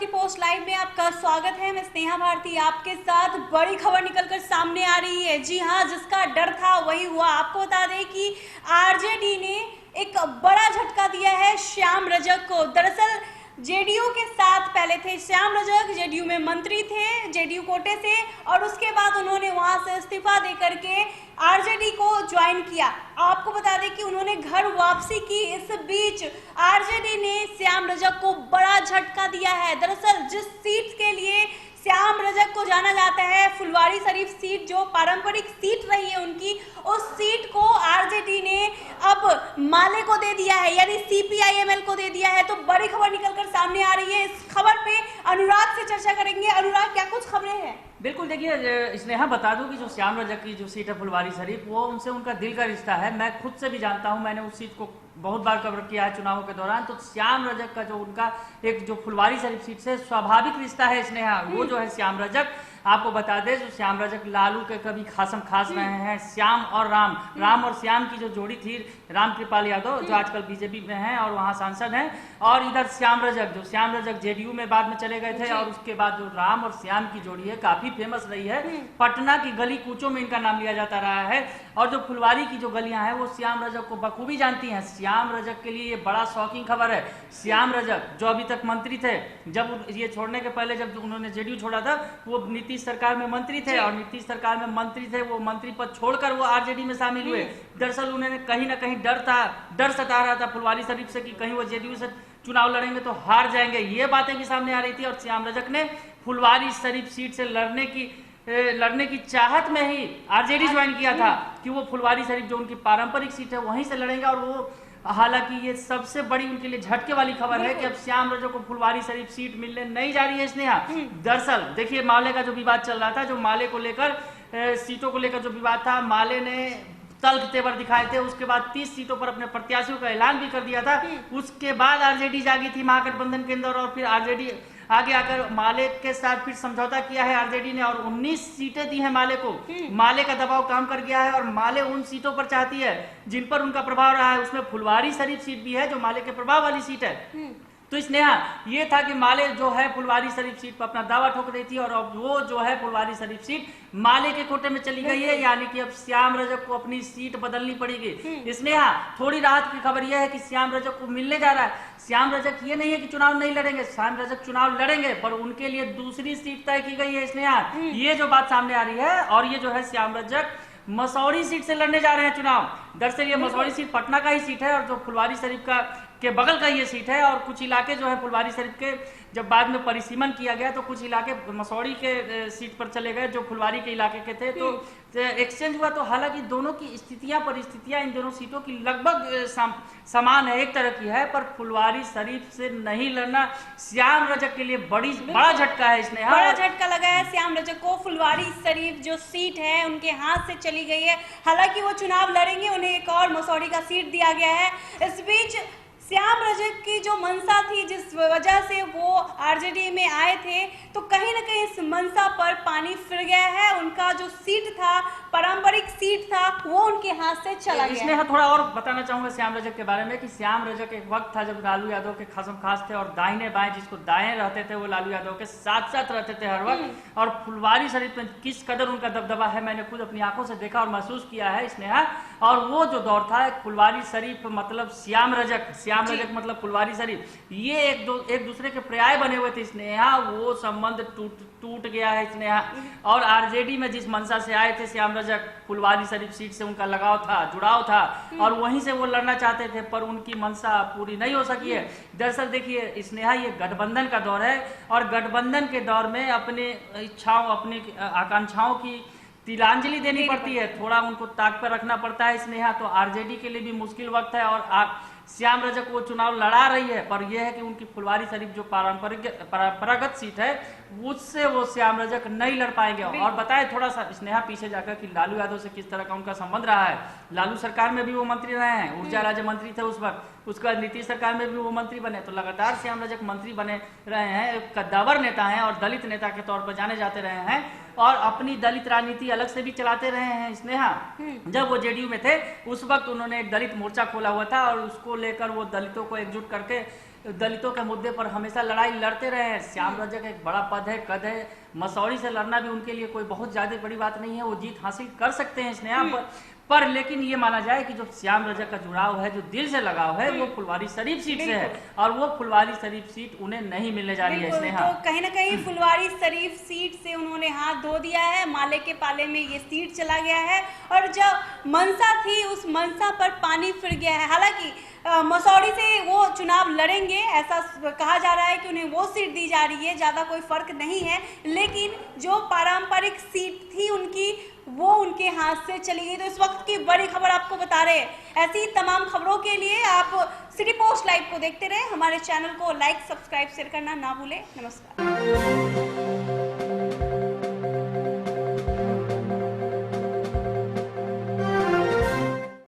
की post live में आपका स्वागत है। मैं स्नेहा भारती आपके साथ। बड़ी खबर निकलकर सामने आ रही है। जी हां, जिसका डर था वही हुआ। आपको बता दें कि आरजेडी ने एक बड़ा झटका दिया है श्याम रजक को। दरअसल जेडीयू के साथ पहले थे श्याम रजक, जेडीयू में मंत्री थे, जेडीयू कोटे से, और उसके बाद उन्होंने वहां से इस्तीफा देकर के आरजेडी को ज्वाइन किया। आपको बता दें कि उन्होंने घर वापसी की। इस बीच आरजेडी ने श्याम रजक को बड़ा झटका दिया है। दरअसल जिस सीट के लिए श्याम रजक को जाना जाता है, फुलवारी शरीफ सीट जो पारंपरिक सीट रही है उनकी, उस सीट को आरजेडी ने अब माले को दे दिया है, यानी सीपीआईएमएल को दे दिया है। तो बड़ी खबर निकलकर सामने आ रही है। इस खबर पे अनुराग से चर्चा करेंगे। अनुराग, क्या कुछ खबरें हैं? बिल्कुल, देखिए स्नेहा, बता दूं कि जो श्याम रजक की जो सीट है फुलवारी शरीफ, वो उनसे उनका दिल का रिश्ता है। मैं खुद से भी जानता हूं, मैंने उस सीट को बहुत बार कवर किया है चुनावों के दौरान। तो श्याम रजक का जो उनका एक जो फुलवारी शरीफ सीट से स्वाभाविक रिश्ता है स्नेहा, वो जो है श्याम रजक, आपको बता दें जो श्याम रजक लालू के कभी खासम खास रहे हैं। श्याम और राम और श्याम की जो जोड़ी थी, राम कृपाल यादव जो आजकल बीजेपी में हैं और वहां सांसद हैं, और इधर श्याम रजक जेडीयू में बाद में चले गए थे, और उसके बाद जो राम और श्याम की जोड़ी है काफी फेमस रही है। पटना की गली कूचों में इनका नाम लिया जाता रहा है, और जो फुलवारी की जो गलियां हैं वो श्याम रजक को बखूबी जानती हैं। श्याम रजक के लिए ये बड़ा शॉकिंग खबर है। श्याम रजक जो अभी तक मंत्री थे, जब ये छोड़ने के पहले जब उन्होंने जेडीयू छोड़ा था, वो नीतीश सरकार में मंत्री थे, और नीतीश सरकार में मंत्री थे, वो मंत्री पद छोड़कर वो आरजेडी में शामिल हुए। दरअसल उन्हें कहीं ना कहीं डर सता रहा था फुलवारी शरीफ से कि कहीं वो जेडीयू से चुनाव लड़ेंगे तो हार जाएंगे। ये बातें भी सामने आ रही थी, और श्याम रजक ने फुलवारी शरीफ सीट से लड़ने की चाहत में ही आरजेडी ज्वाइन किया था कि वो फुलवारी शरीफ जो उनकी पारंपरिक सीट है वहीं से लड़ेंगे। और वो हालांकि ये सबसे बड़ी उनके लिए झटके वाली खबर है कि अब श्याम रजक को फुलवारी शरीफ सीट मिलने नहीं जा रही है स्नेहा। दरअसल देखिए, माले का जो विवाद चल रहा था, जो माले को लेकर सीटों को लेकर जो विवाद था, माले ने तल्ख तेवर दिखाए थे। उसके बाद 30 सीटों पर अपने प्रत्याशियों का ऐलान भी कर दिया था। उसके बाद आरजेडी जागी थी महागठबंधन के अंदर, और फिर आरजेडी आगे आकर माले के साथ फिर समझौता किया है आरजेडी ने, और 19 सीटें दी हैं माले को। माले का दबाव काम कर गया है, और माले उन सीटों पर चाहती है जिन पर उनका प्रभाव रहा है। उसमें फुलवारी शरीफ सीट भी है जो माले के प्रभाव वाली सीट है। तो स्नेहा, ये था कि माले जो है फुलवारी शरीफ सीट पर अपना दावा ठोक रही थी, और अब वो जो है फुलवारी शरीफ सीट माले के कोटे में चली गई है, यानी कि अब श्याम रजक को अपनी सीट बदलनी पड़ेगी। स्नेहा, थोड़ी राहत की खबर यह है कि श्याम रजक को मिलने जा रहा है। श्याम रजक ये नहीं है कि चुनाव नहीं लड़ेंगे, श्याम रजक चुनाव लड़ेंगे, पर उनके लिए दूसरी सीट तय की गई है स्नेहा। ये जो बात सामने आ रही है, और ये जो है श्याम रजक मसौरी सीट से लड़ने जा रहे हैं चुनाव। दरअसल ये मसौरी सीट पटना का ही सीट है, और जो फुलवारी शरीफ के बगल का ये सीट है। और कुछ इलाके जो है फुलवारी शरीफ के जब बाद में परिसीमन किया गया तो कुछ इलाके मसौरी के सीट पर चले गए जो फुलवारी के इलाके के थे। तो एक्सचेंज हुआ। तो हालांकि दोनों की परिस्थितियां इन दोनों सीटों की लगभग समान है, एक तरह की है, पर फुलवारी शरीफ से नहीं लड़ना श्याम रजक के लिए बड़ा झटका है। इसने बड़ा झटका लगा है श्याम रजक को। फुलवारी शरीफ जो सीट है उनके हाथ से चली गई है। हालांकि वो चुनाव लड़ेंगे, उन्हें एक और मसौरी का सीट दिया गया है। इस बीच श्याम रजक की जो मंशा थी, जिस वजह से वो आरजेडी में आए थे, तो कहीं ना कहीं इस मंशा पर पानी फिर गया है। उनका जो सीट था, पारंपरिक सीट था, वो उनके हाथ से चला गया। इसमें थोड़ा और बताना चाहूंगा श्याम रजक के बारे में कि श्याम रजक एक वक्त था जब लालू यादव के खासम खास थे, और दाहिने बाएं जिसको दाएं रहते थे वो लालू यादव के साथ साथ रहते थे हर वक्त। और फुलवारी शरीफ में किस कदर उनका दबदबा है मैंने खुद अपनी आंखों से देखा और महसूस किया है स्नेहा। और वो जो दौर था, फुलवारी शरीफ मतलब श्याम रजक मतलब फुलवारी शरीफ, ये एक दूसरे के पर्याय बने हुए थे स्नेहा। वो संबंध टूट गया है स्नेहा। और आरजेडी में जिस मंशा से आए थे श्याम रजक, फुलवारी शरीफ सीट से उनका लगाव था, जुड़ाव था, और वहीं से वो लड़ना चाहते थे, पर उनकी मंशा पूरी नहीं हो सकी है। दरअसल देखिए स्नेहा, ये गठबंधन का दौर है, और गठबंधन के दौर में अपने इच्छाओं, अपनी आकांक्षाओं की तिलांजलि देनी पड़ती है, थोड़ा उनको ताक पर रखना पड़ता है स्नेहा। तो आरजेडी के लिए भी मुश्किल वक्त है, और श्याम रजक वो चुनाव लड़ा रही है, पर यह है कि उनकी फुलवारी शरीफ जो परंपरागत सीट है उससे वो श्याम रजक नहीं लड़ पाएंगे। और बताए थोड़ा सा स्नेहा पीछे जाकर कि लालू यादव से किस तरह का उनका संबंध रहा है। लालू सरकार में भी वो मंत्री रहे हैं, ऊर्जा राज्य मंत्री थे उस वक्त। उसका नीतीश सरकार में भी वो मंत्री बने, तो लगातार श्याम रजक मंत्री बने रहे हैं, एक कद्दावर नेता हैं और दलित नेता के तौर पर जाने जाते रहे हैं और अपनी दलित राजनीति अलग से भी चलाते रहे हैं। स्नेहा, जब वो जेडीयू में थे उस वक्त उन्होंने एक दलित मोर्चा खोला हुआ था और उसको लेकर वो दलितों को एकजुट करके दलितों के मुद्दे पर हमेशा लड़ाई लड़ते रहे हैं। श्याम रजक एक बड़ा पद है, कद है, मसौरी से लड़ना भी उनके लिए कोई बहुत ज्यादा बड़ी बात नहीं है, वो जीत हासिल कर सकते हैं स्नेहा पर लेकिन ये माना जाए कि जो श्याम रजक का जुड़ाव है, जो दिल से लगाव है, वो फुलवारी शरीफ सीट से है और वो फुलवारी शरीफ सीट उन्हें नहीं मिलने जा रही है स्नेहा। तो कहीं ना कहीं फुलवारी शरीफ सीट से उन्होंने हाथ धो दिया है, माले के पाले में ये सीट चला गया है और जब मनसा थी उस मनसा पर पानी फिर गया है। हालांकि मसौरी से वो चुनाव लड़ेंगे, ऐसा कहा जा रहा है कि उन्हें वो सीट दी जा रही है, ज़्यादा कोई फर्क नहीं है, लेकिन जो पारंपरिक सीट थी उनकी वो उनके हाथ से चली गई। तो इस वक्त की बड़ी खबर आपको बता रहे हैं। ऐसी तमाम खबरों के लिए आप सिटी पोस्ट लाइव को देखते रहे, हमारे चैनल को लाइक, सब्सक्राइब, शेयर करना ना भूलें। नमस्कार।